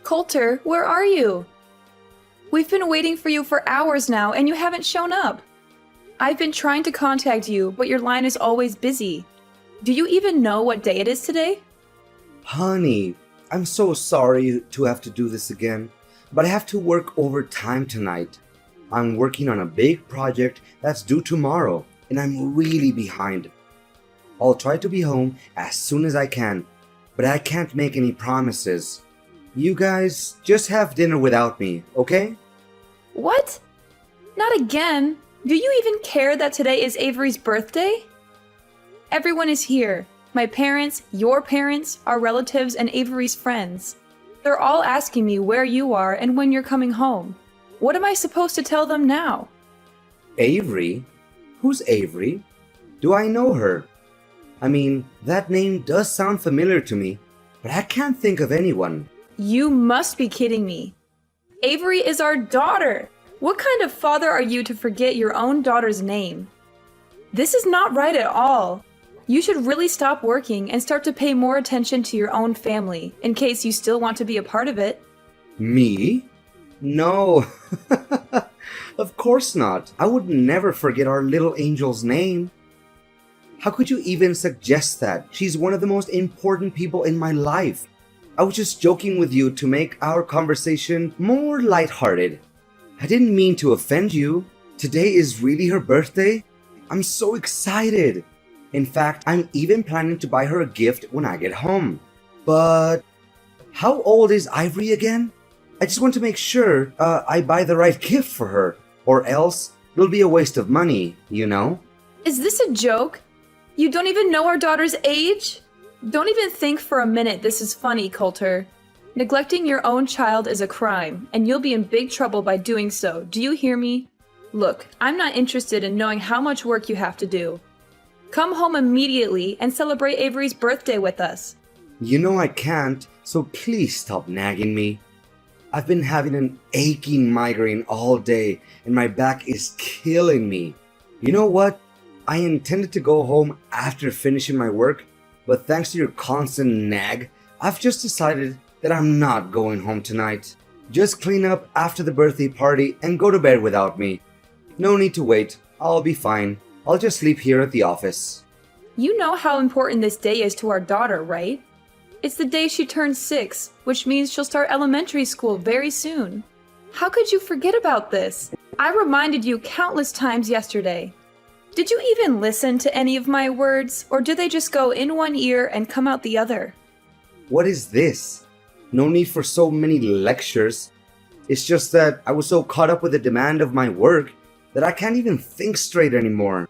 Coulter, where are you? We've been waiting for you for hours now, and you haven't shown up. I've been trying to contact you, but your line is always busy. Do you even know what day it is today? Honey, I'm so sorry to have to do this again, but I have to work overtime tonight. I'm working on a big project that's due tomorrow, and I'm really behind. I'll try to be home as soon as I can, but I can't make any promises. You guys just have dinner without me, okay? What? Not again. Do you even care that today is Avery's birthday? Everyone is here. My parents, your parents, our relatives, and Avery's friends. They're all asking me where you are and when you're coming home. What am I supposed to tell them now? Avery? Who's Avery? Do I know her? I mean, that name does sound familiar to me, but I can't think of anyone. You must be kidding me. Avery is our daughter. What kind of father are you to forget your own daughter's name? This is not right at all. You should really stop working and start to pay more attention to your own family, in case you still want to be a part of it. Me? No. Of course not. I would never forget our little angel's name. How could you even suggest that? She's one of the most important people in my life. I was just joking with you to make our conversation more lighthearted. I didn't mean to offend you. Today is really her birthday. I'm so excited. In fact, I'm even planning to buy her a gift when I get home. But how old is Ivory again? I just want to make sure I buy the right gift for her, or else it'll be a waste of money, you know? Is this a joke? You don't even know our daughter's age? Don't even think for a minute this is funny, Coulter. Neglecting your own child is a crime, and you'll be in big trouble by doing so. Do you hear me? Look, I'm not interested in knowing how much work you have to do. Come home immediately and celebrate Avery's birthday with us. You know I can't, so please stop nagging me. I've been having an aching migraine all day, and my back is killing me. You know what? I intended to go home after finishing my work, but thanks to your constant nag, I've just decided that I'm not going home tonight. Just clean up after the birthday party and go to bed without me. No need to wait. I'll be fine. I'll just sleep here at the office. You know how important this day is to our daughter, right? It's the day she turns 6, which means she'll start elementary school very soon. How could you forget about this? I reminded you countless times yesterday. Did you even listen to any of my words, or do they just go in one ear and come out the other? What is this? No need for so many lectures. It's just that I was so caught up with the demand of my work that I can't even think straight anymore.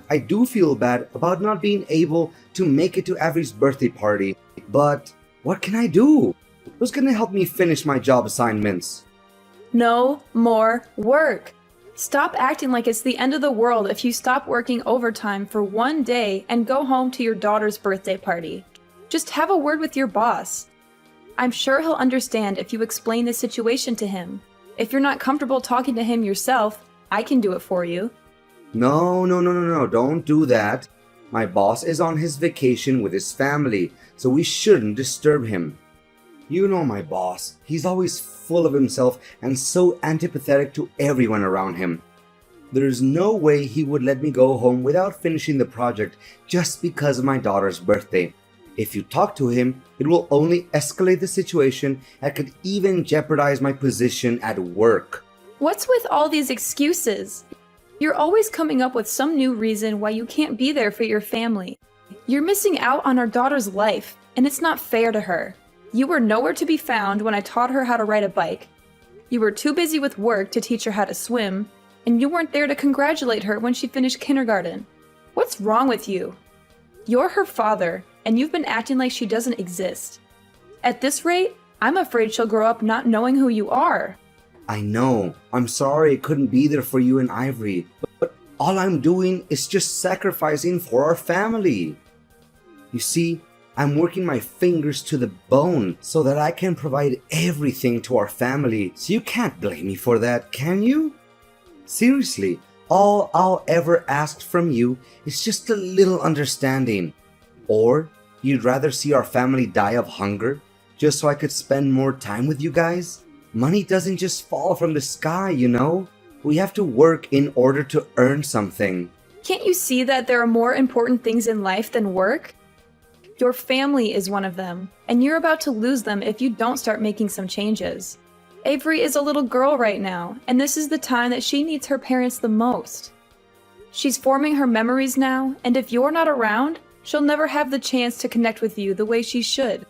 I do feel bad about not being able to make it to Avery's birthday party, but what can I do? Who's gonna help me finish my job assignments? No more work. Stop acting like it's the end of the world if you stop working overtime for one day and go home to your daughter's birthday party. Just have a word with your boss. I'm sure he'll understand if you explain the situation to him. If you're not comfortable talking to him yourself, I can do it for you. No, don't do that. My boss is on his vacation with his family, so we shouldn't disturb him. You know my boss, he's always full of himself and so antipathetic to everyone around him. There's no way he would let me go home without finishing the project just because of my daughter's birthday. If you talk to him, it will only escalate the situation and could even jeopardize my position at work. What's with all these excuses? You're always coming up with some new reason why you can't be there for your family. You're missing out on our daughter's life, and it's not fair to her. You were nowhere to be found when I taught her how to ride a bike. You were too busy with work to teach her how to swim, and you weren't there to congratulate her when she finished kindergarten. What's wrong with you? You're her father, and you've been acting like she doesn't exist. At this rate, I'm afraid she'll grow up not knowing who you are. I know. I'm sorry I couldn't be there for you and Ivory, but all I'm doing is just sacrificing for our family. You see, I'm working my fingers to the bone so that I can provide everything to our family, so you can't blame me for that, can you? Seriously, all I'll ever ask from you is just a little understanding. Or you'd rather see our family die of hunger just so I could spend more time with you guys? Money doesn't just fall from the sky, you know? We have to work in order to earn something. Can't you see that there are more important things in life than work? Your family is one of them, and you're about to lose them if you don't start making some changes. Avery is a little girl right now, and this is the time that she needs her parents the most. She's forming her memories now, and if you're not around, she'll never have the chance to connect with you the way she should.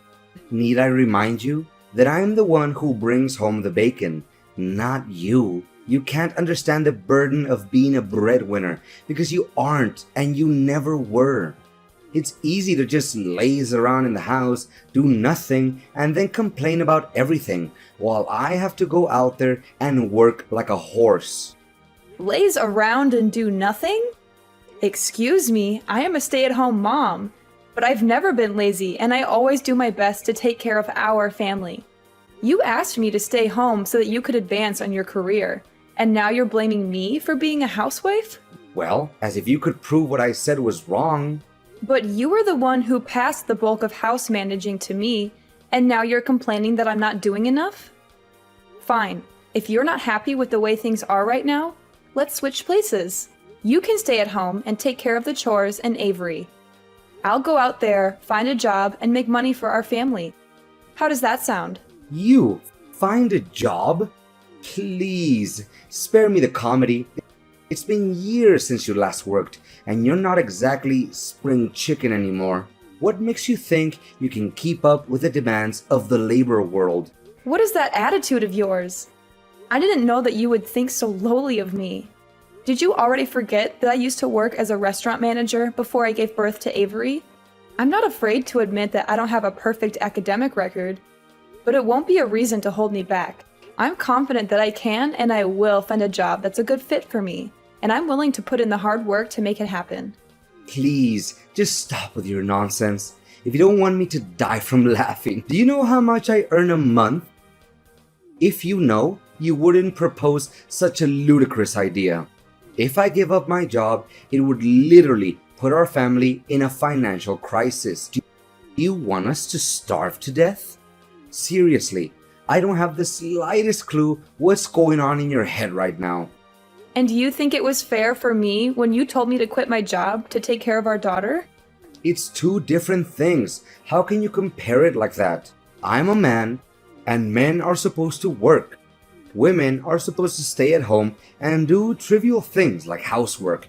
Need I remind you that I am the one who brings home the bacon, not you? You can't understand the burden of being a breadwinner because you aren't and you never were. It's easy to just laze around in the house, do nothing, and then complain about everything, while I have to go out there and work like a horse. Laze around and do nothing? Excuse me, I am a stay-at-home mom, but I've never been lazy and I always do my best to take care of our family. You asked me to stay home so that you could advance on your career, and now you're blaming me for being a housewife? Well, as if you could prove what I said was wrong. But you were the one who passed the bulk of house managing to me, and now you're complaining that I'm not doing enough? Fine, if you're not happy with the way things are right now, let's switch places. You can stay at home and take care of the chores and Avery. I'll go out there, find a job, and make money for our family. How does that sound? You find a job? Please, spare me the comedy. It's been years since you last worked, and you're not exactly spring chicken anymore. What makes you think you can keep up with the demands of the labor world? What is that attitude of yours? I didn't know that you would think so lowly of me. Did you already forget that I used to work as a restaurant manager before I gave birth to Avery? I'm not afraid to admit that I don't have a perfect academic record, but it won't be a reason to hold me back. I'm confident that I can and I will find a job that's a good fit for me, and I'm willing to put in the hard work to make it happen. Please, just stop with your nonsense. If you don't want me to die from laughing, do you know how much I earn a month? If you know, you wouldn't propose such a ludicrous idea. If I give up my job, it would literally put our family in a financial crisis. Do you want us to starve to death? Seriously, I don't have the slightest clue what's going on in your head right now. And do you think it was fair for me when you told me to quit my job to take care of our daughter? It's two different things. How can you compare it like that? I'm a man, and men are supposed to work. Women are supposed to stay at home and do trivial things like housework.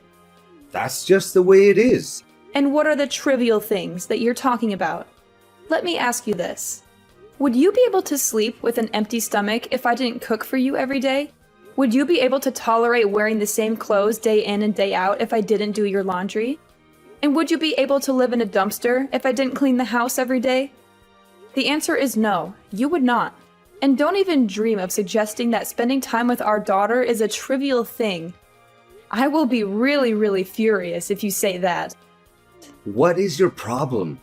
That's just the way it is. And what are the trivial things that you're talking about? Let me ask you this. Would you be able to sleep with an empty stomach if I didn't cook for you every day? Would you be able to tolerate wearing the same clothes day in and day out if I didn't do your laundry? And would you be able to live in a dumpster if I didn't clean the house every day? The answer is no, you would not. And don't even dream of suggesting that spending time with our daughter is a trivial thing. I will be really furious if you say that. What is your problem?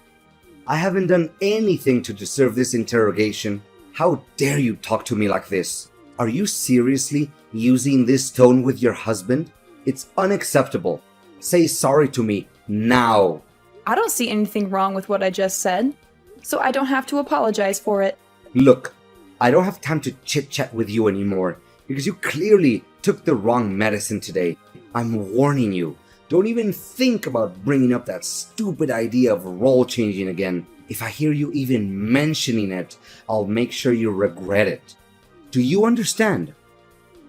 I haven't done anything to deserve this interrogation. How dare you talk to me like this? Are you seriously using this tone with your husband? It's unacceptable. Say sorry to me now. I don't see anything wrong with what I just said, so I don't have to apologize for it. Look, I don't have time to chit-chat with you anymore because you clearly took the wrong medicine today. I'm warning you. Don't even think about bringing up that stupid idea of role changing again. If I hear you even mentioning it, I'll make sure you regret it. Do you understand?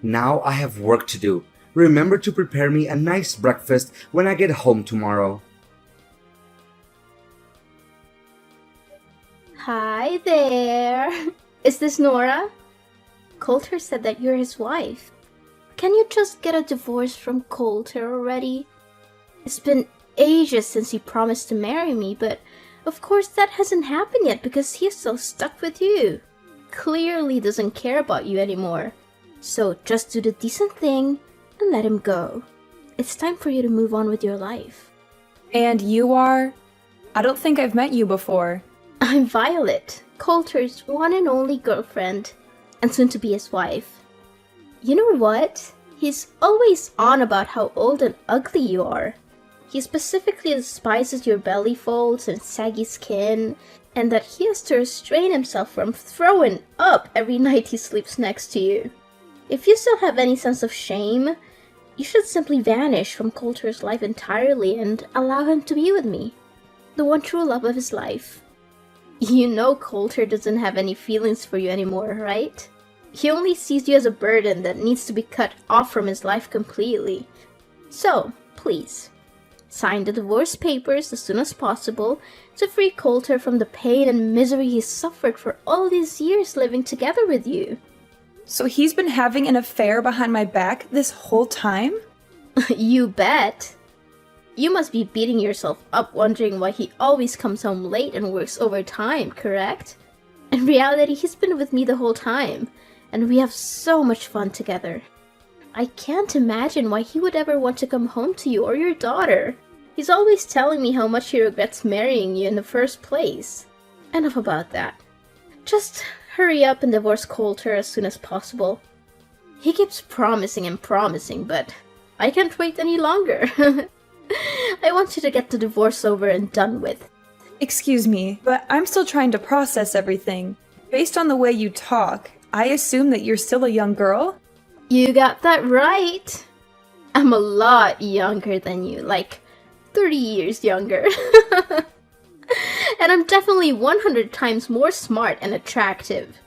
Now I have work to do. Remember to prepare me a nice breakfast when I get home tomorrow. Hi there. Is this Nora? Coulter said that you're his wife. Can you just get a divorce from Coulter already? It's been ages since he promised to marry me, but of course that hasn't happened yet because he's so stuck with you. Clearly doesn't care about you anymore. So just do the decent thing and let him go. It's time for you to move on with your life. And you are? I don't think I've met you before. I'm Violet, Coulter's one and only girlfriend, and soon to be his wife. You know what? He's always on about how old and ugly you are. He specifically despises your belly folds and saggy skin, and that he has to restrain himself from throwing up every night he sleeps next to you. If you still have any sense of shame, you should simply vanish from Coulter's life entirely and allow him to be with me, the one true love of his life. You know Coulter doesn't have any feelings for you anymore, right? He only sees you as a burden that needs to be cut off from his life completely. So, please, sign the divorce papers as soon as possible to free Coulter from the pain and misery he's suffered for all these years living together with you. So he's been having an affair behind my back this whole time? You bet. You must be beating yourself up wondering why he always comes home late and works overtime, correct? In reality, he's been with me the whole time, and we have so much fun together. I can't imagine why he would ever want to come home to you or your daughter. He's always telling me how much he regrets marrying you in the first place. Enough about that. Just hurry up and divorce Coulter as soon as possible. He keeps promising and promising, but I can't wait any longer. I want you to get the divorce over and done with. Excuse me, but I'm still trying to process everything. Based on the way you talk, I assume that you're still a young girl? You got that right. I'm a lot younger than you, like 30 years younger. And I'm definitely 100 times more smart and attractive.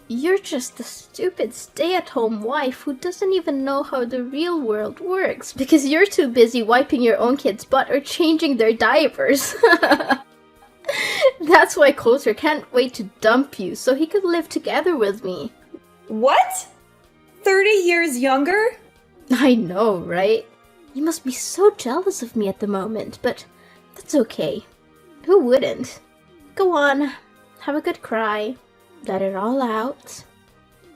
You're just a stupid stay-at-home wife who doesn't even know how the real world works because you're too busy wiping your own kid's butt or changing their diapers. That's why Coulter can't wait to dump you so he could live together with me. What? 30 years younger? I know, right? You must be so jealous of me at the moment, but that's okay. Who wouldn't? Go on, have a good cry. Let it all out.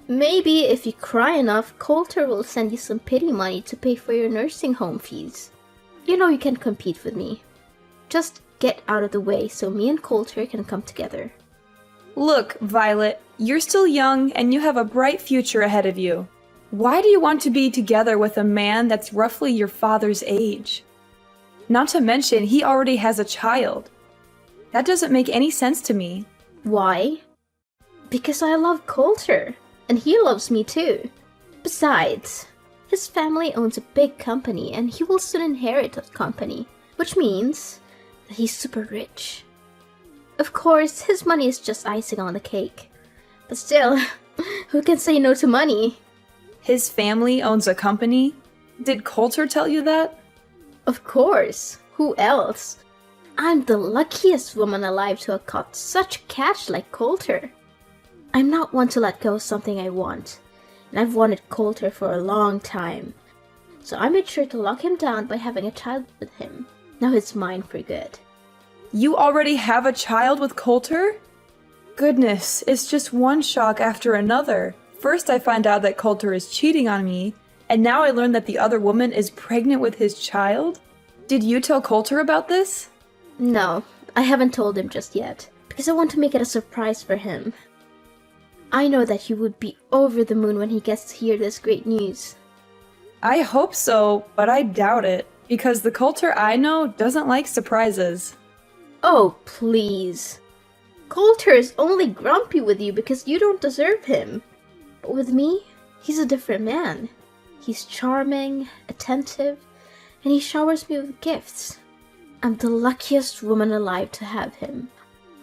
Maybe if you cry enough, Coulter will send you some pity money to pay for your nursing home fees. You know you can compete with me. Just get out of the way so me and Coulter can come together. Look, Violet, you're still young and you have a bright future ahead of you. Why do you want to be together with a man that's roughly your father's age? Not to mention, he already has a child. That doesn't make any sense to me. Why? Because I love Coulter, and he loves me too. Besides, his family owns a big company and he will soon inherit that company, which means that he's super rich. Of course, his money is just icing on the cake. But still, who can say no to money? His family owns a company? Did Coulter tell you that? Of course. Who else? I'm the luckiest woman alive to have caught such cash like Coulter. I'm not one to let go of something I want, and I've wanted Coulter for a long time. So I made sure to lock him down by having a child with him. Now he's mine for good. You already have a child with Coulter? Goodness, it's just one shock after another. First I find out that Coulter is cheating on me, and now I learn that the other woman is pregnant with his child? Did you tell Coulter about this? No, I haven't told him just yet, because I want to make it a surprise for him. I know that he would be over the moon when he gets to hear this great news. I hope so, but I doubt it, because the Coulter I know doesn't like surprises. Oh, please. Coulter is only grumpy with you because you don't deserve him. But with me, he's a different man. He's charming, attentive, and he showers me with gifts. I'm the luckiest woman alive to have him.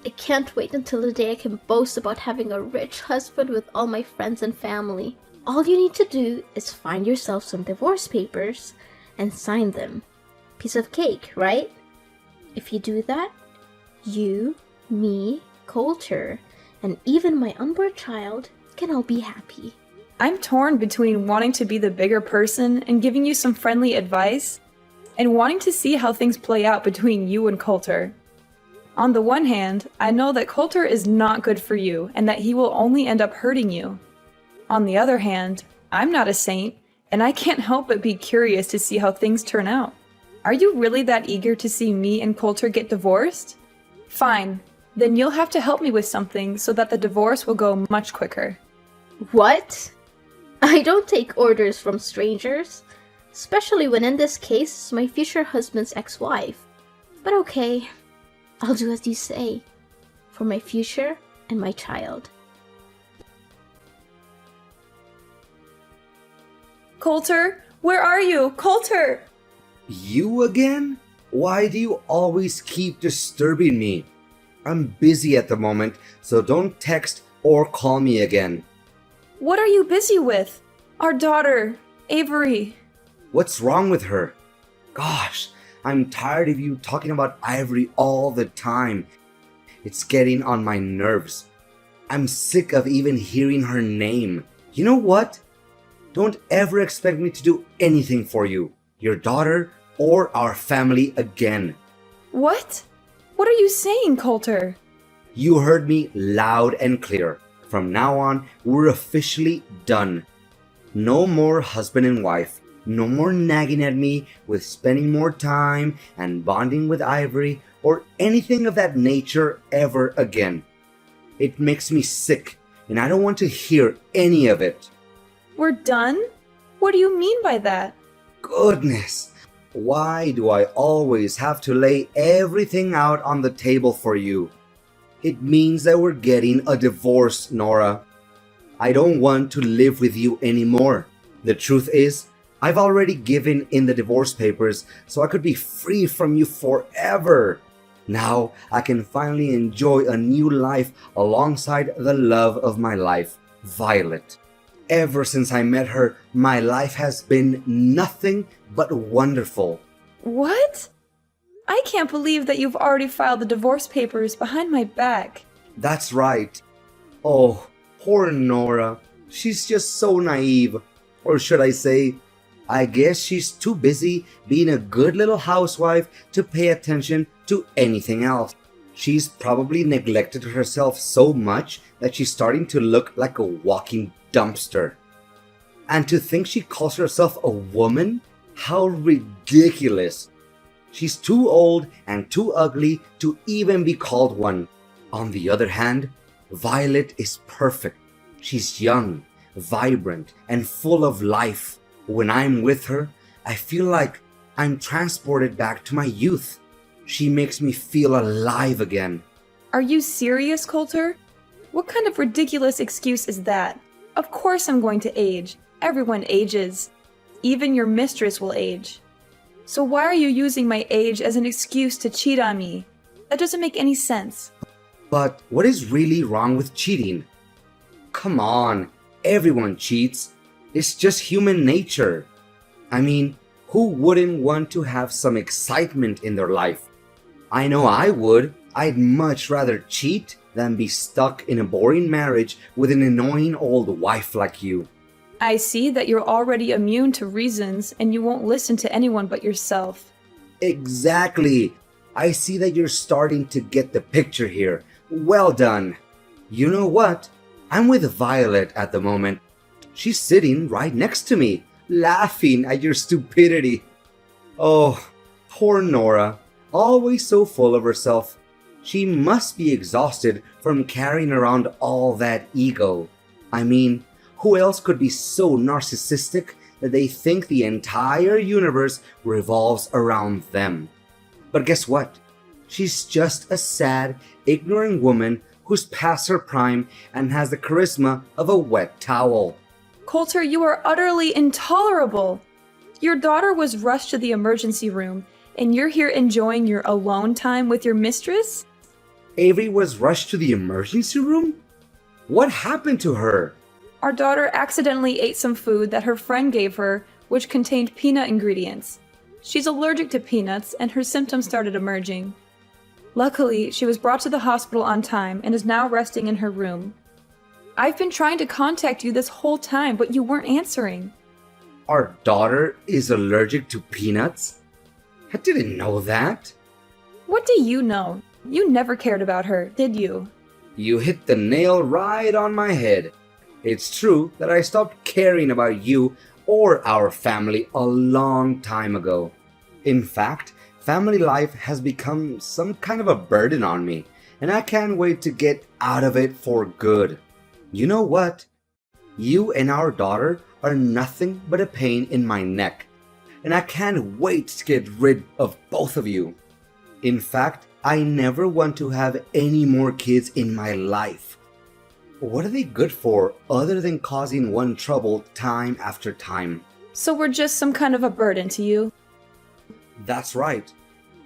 I can't wait until the day I can boast about having a rich husband with all my friends and family. All you need to do is find yourself some divorce papers and sign them. Piece of cake, right? If you do that, you, me, Coulter, and even my unborn child can all be happy. I'm torn between wanting to be the bigger person and giving you some friendly advice, and wanting to see how things play out between you and Coulter. On the one hand, I know that Coulter is not good for you and that he will only end up hurting you. On the other hand, I'm not a saint, and I can't help but be curious to see how things turn out. Are you really that eager to see me and Coulter get divorced? Fine, then you'll have to help me with something so that the divorce will go much quicker. What? I don't take orders from strangers, especially when in this case it's my future husband's ex-wife. But okay, I'll do as you say. for my future and my child. Coulter, where are you? Coulter! You again? Why do you always keep disturbing me? I'm busy at the moment, so don't text or call me again. What are you busy with? Our daughter, Avery. What's wrong with her? Gosh, I'm tired of you talking about Ivory all the time. It's getting on my nerves. I'm sick of even hearing her name. You know what? Don't ever expect me to do anything for you, your daughter, or our family again. What? What are you saying, Coulter? You heard me loud and clear. From now on, we're officially done. No more husband and wife. No more nagging at me with spending more time and bonding with Ivory or anything of that nature ever again. It makes me sick, and I don't want to hear any of it. We're done? What do you mean by that? Goodness, why do I always have to lay everything out on the table for you? It means that we're getting a divorce, Nora. I don't want to live with you anymore. The truth is, I've already given in the divorce papers so I could be free from you forever. Now I can finally enjoy a new life alongside the love of my life, Violet. Ever since I met her, my life has been nothing but wonderful. What? I can't believe that you've already filed the divorce papers behind my back. That's right. Oh, poor Nora. She's just so naive. Or should I say, I guess she's too busy being a good little housewife to pay attention to anything else. She's probably neglected herself so much that she's starting to look like a walking dumpster. And to think she calls herself a woman? How ridiculous. She's too old and too ugly to even be called one. On the other hand, Violet is perfect. She's young, vibrant, and full of life. When I'm with her, I feel like I'm transported back to my youth. She makes me feel alive again. Are you serious, Coulter? What kind of ridiculous excuse is that? Of course I'm going to age. Everyone ages. Even your mistress will age. So why are you using my age as an excuse to cheat on me? That doesn't make any sense. But what is really wrong with cheating? Come on, everyone cheats. It's just human nature. I mean, who wouldn't want to have some excitement in their life? I know I would. I'd much rather cheat than be stuck in a boring marriage with an annoying old wife like you. I see that you're already immune to reasons and you won't listen to anyone but yourself. Exactly. I see that you're starting to get the picture here. Well done. You know what? I'm with Violet at the moment. She's sitting right next to me, laughing at your stupidity. Oh, poor Nora. Always so full of herself. She must be exhausted from carrying around all that ego. I mean, who else could be so narcissistic that they think the entire universe revolves around them? But guess what? She's just a sad, ignorant woman who's past her prime and has the charisma of a wet towel. Coulter, you are utterly intolerable. Your daughter was rushed to the emergency room, and you're here enjoying your alone time with your mistress? Avery was rushed to the emergency room? What happened to her? Our daughter accidentally ate some food that her friend gave her, which contained peanut ingredients. She's allergic to peanuts, and her symptoms started emerging. Luckily, she was brought to the hospital on time and is now resting in her room. I've been trying to contact you this whole time, but you weren't answering. Our daughter is allergic to peanuts? I didn't know that. What do you know? You never cared about her, did you? You hit the nail right on my head. It's true that I stopped caring about you or our family a long time ago. In fact, family life has become some kind of a burden on me, and I can't wait to get out of it for good. You know what? You and our daughter are nothing but a pain in my neck, and I can't wait to get rid of both of you. In fact, I never want to have any more kids in my life. What are they good for other than causing one trouble time after time? So we're just some kind of a burden to you? That's right.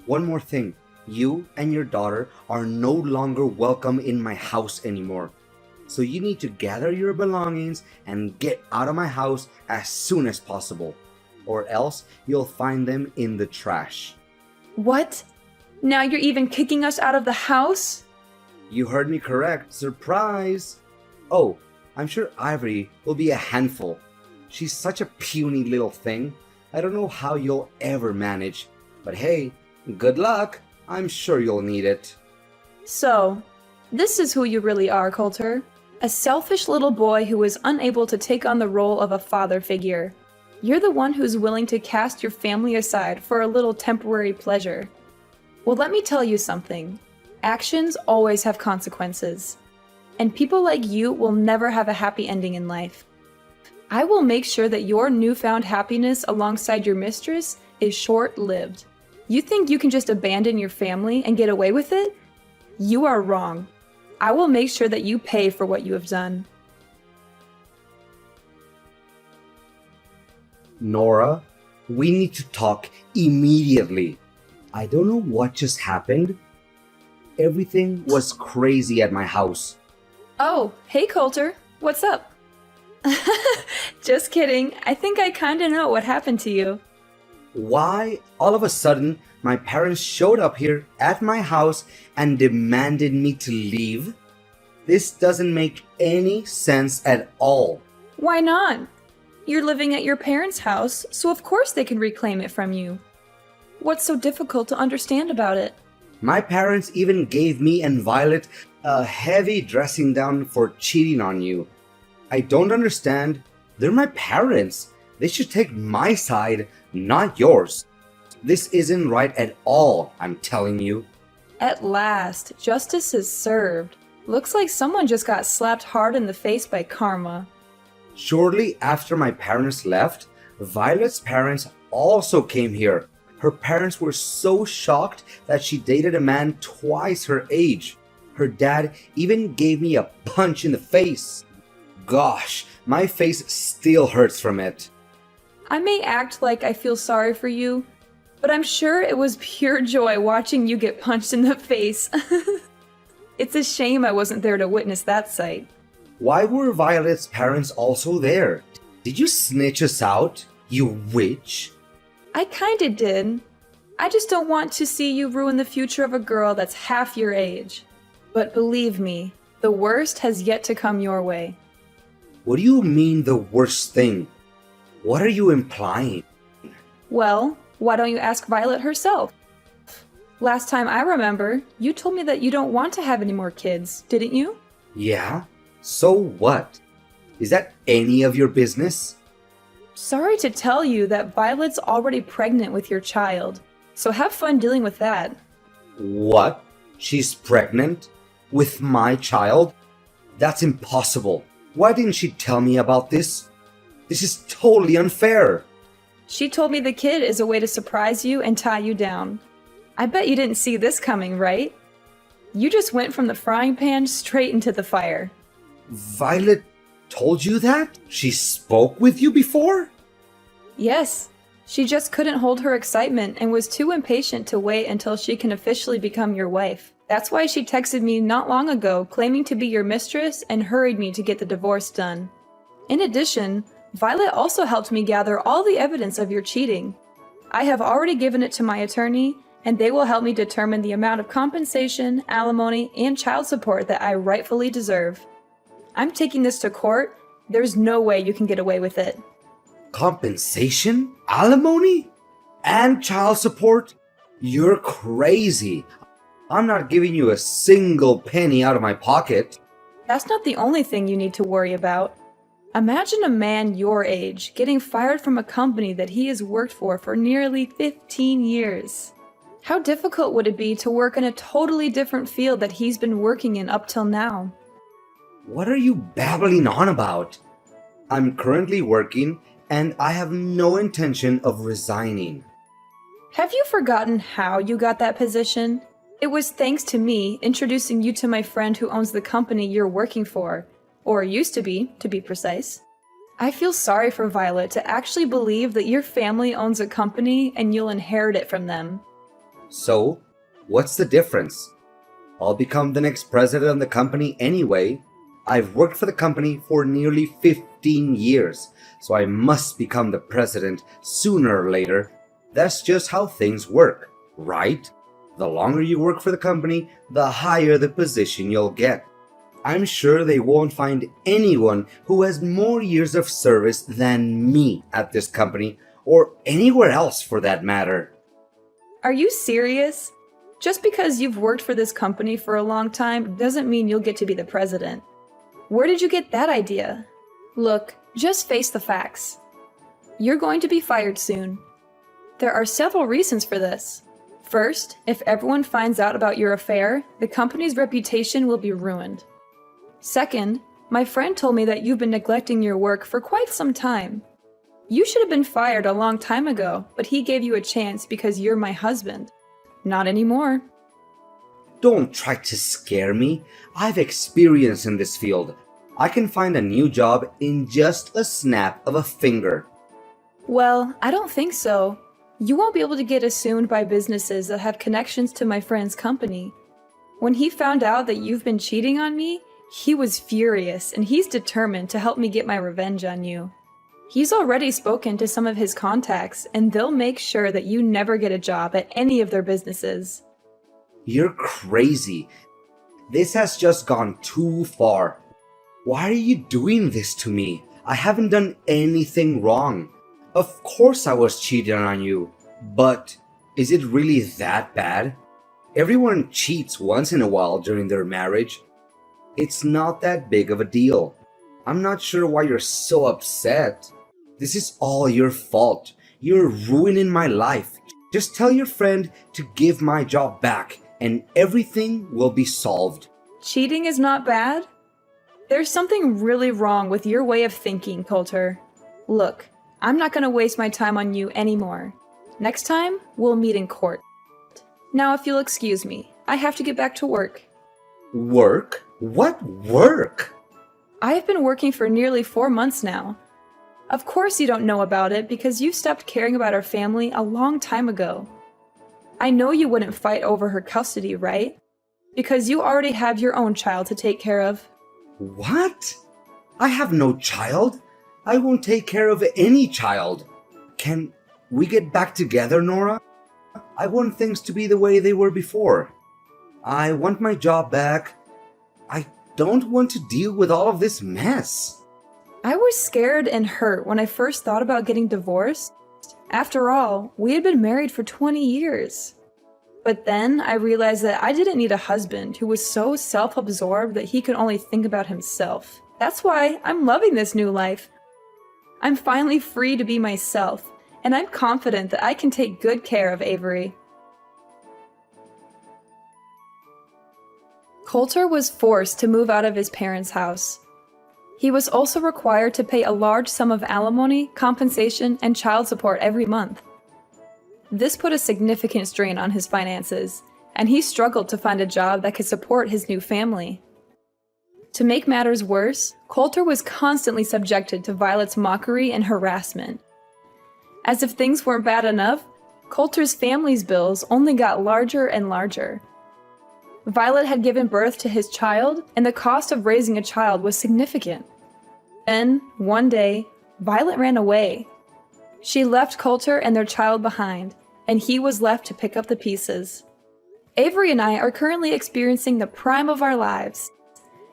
One more thing. You and your daughter are no longer welcome in my house anymore. So you need to gather your belongings and get out of my house as soon as possible. Or else you'll find them in the trash. What? Now you're even kicking us out of the house? You heard me correct. Surprise! Oh, I'm sure Ivory will be a handful. She's such a puny little thing. I don't know how you'll ever manage. But hey, good luck. I'm sure you'll need it. So, this is who you really are, Coulter. A selfish little boy who is unable to take on the role of a father figure. You're the one who's willing to cast your family aside for a little temporary pleasure. Well, let me tell you something. Actions always have consequences. And people like you will never have a happy ending in life. I will make sure that your newfound happiness alongside your mistress is short-lived. You think you can just abandon your family and get away with it? You are wrong. I will make sure that you pay for what you have done. Nora, we need to talk immediately. I don't know what just happened. Everything was crazy at my house. Oh, hey Coulter. What's up? Just kidding. I think I kinda know what happened to you. Why, all of a sudden, my parents showed up here at my house and demanded me to leave? This doesn't make any sense at all. Why not? You're living at your parents' house, so of course they can reclaim it from you. What's so difficult to understand about it? My parents even gave me and Violet a heavy dressing down for cheating on you. I don't understand. They're my parents. They should take my side, not yours. This isn't right at all, I'm telling you. At last, justice is served. Looks like someone just got slapped hard in the face by karma. Shortly after my parents left, Violet's parents also came here. Her parents were so shocked that she dated a man twice her age. Her dad even gave me a punch in the face. Gosh, my face still hurts from it. I may act like I feel sorry for you, but I'm sure it was pure joy watching you get punched in the face. It's a shame I wasn't there to witness that sight. Why were Violet's parents also there? Did you snitch us out, you witch? I kinda did. I just don't want to see you ruin the future of a girl that's half your age. But believe me, the worst has yet to come your way. What do you mean the worst thing? What are you implying? Well, why don't you ask Violet herself? Last time I remember, you told me that you don't want to have any more kids, didn't you? Yeah? So what? Is that any of your business? Sorry to tell you that Violet's already pregnant with your child, so have fun dealing with that. What? She's pregnant? With my child? That's impossible. Why didn't she tell me about this? This is totally unfair. She told me the kid is a way to surprise you and tie you down. I bet you didn't see this coming, right? You just went from the frying pan straight into the fire. Violet told you that? She spoke with you before? Yes. She just couldn't hold her excitement and was too impatient to wait until she can officially become your wife. That's why she texted me not long ago claiming to be your mistress and hurried me to get the divorce done. In addition, Violet also helped me gather all the evidence of your cheating. I have already given it to my attorney, and they will help me determine the amount of compensation, alimony, and child support that I rightfully deserve. I'm taking this to court. There's no way you can get away with it. Compensation? Alimony? And child support? You're crazy. I'm not giving you a single penny out of my pocket. That's not the only thing you need to worry about. Imagine a man your age getting fired from a company that he has worked for nearly 15 years. How difficult would it be to work in a totally different field that he's been working in up till now? What are you babbling on about? I'm currently working and I have no intention of resigning. Have you forgotten how you got that position? It was thanks to me introducing you to my friend who owns the company you're working for, or used to be precise. I feel sorry for Violet to actually believe that your family owns a company and you'll inherit it from them. So, what's the difference? I'll become the next president of the company anyway. I've worked for the company for nearly 15 years, so I must become the president sooner or later. That's just how things work, right? The longer you work for the company, the higher the position you'll get. I'm sure they won't find anyone who has more years of service than me at this company, or anywhere else for that matter. Are you serious? Just because you've worked for this company for a long time doesn't mean you'll get to be the president. Where did you get that idea? Look, just face the facts. You're going to be fired soon. There are several reasons for this. First, if everyone finds out about your affair, the company's reputation will be ruined. Second, my friend told me that you've been neglecting your work for quite some time. You should have been fired a long time ago, but he gave you a chance because you're my husband. Not anymore. Don't try to scare me. I've experience in this field. I can find a new job in just a snap of a finger. Well, I don't think so. You won't be able to get assumed by businesses that have connections to my friend's company. When he found out that you've been cheating on me, he was furious and he's determined to help me get my revenge on you. He's already spoken to some of his contacts and they'll make sure that you never get a job at any of their businesses. You're crazy. This has just gone too far. Why are you doing this to me? I haven't done anything wrong. Of course I was cheating on you, but is it really that bad? Everyone cheats once in a while during their marriage. It's not that big of a deal. I'm not sure why you're so upset. This is all your fault. You're ruining my life. Just tell your friend to give my job back and everything will be solved. Cheating is not bad? There's something really wrong with your way of thinking, Coulter. Look, I'm not going to waste my time on you anymore. Next time, we'll meet in court. Now, if you'll excuse me, I have to get back to work. Work? What work? I have been working for nearly 4 months now. Of course you don't know about it because you stopped caring about our family a long time ago. I know you wouldn't fight over her custody, right? Because you already have your own child to take care of. What? I have no child. I won't take care of any child. Can we get back together, Nora? I want things to be the way they were before. I want my job back. I don't want to deal with all of this mess. I was scared and hurt when I first thought about getting divorced. After all, we had been married for 20 years. But then I realized that I didn't need a husband who was so self-absorbed that he could only think about himself. That's why I'm loving this new life. I'm finally free to be myself, and I'm confident that I can take good care of Avery. Coulter was forced to move out of his parents' house. He was also required to pay a large sum of alimony, compensation, and child support every month. This put a significant strain on his finances, and he struggled to find a job that could support his new family. To make matters worse, Coulter was constantly subjected to Violet's mockery and harassment. As if things weren't bad enough, Coulter's family's bills only got larger and larger. Violet had given birth to his child, and the cost of raising a child was significant. Then, one day, Violet ran away. She left Coulter and their child behind, and he was left to pick up the pieces. Avery and I are currently experiencing the prime of our lives.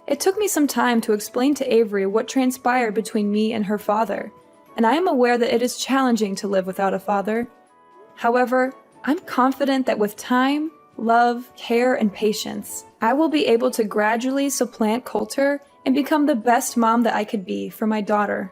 It took me some time to explain to Avery what transpired between me and her father, and I am aware that it is challenging to live without a father. However, I'm confident that with time, love, care, and patience, I will be able to gradually supplant Coulter and become the best mom that I could be for my daughter.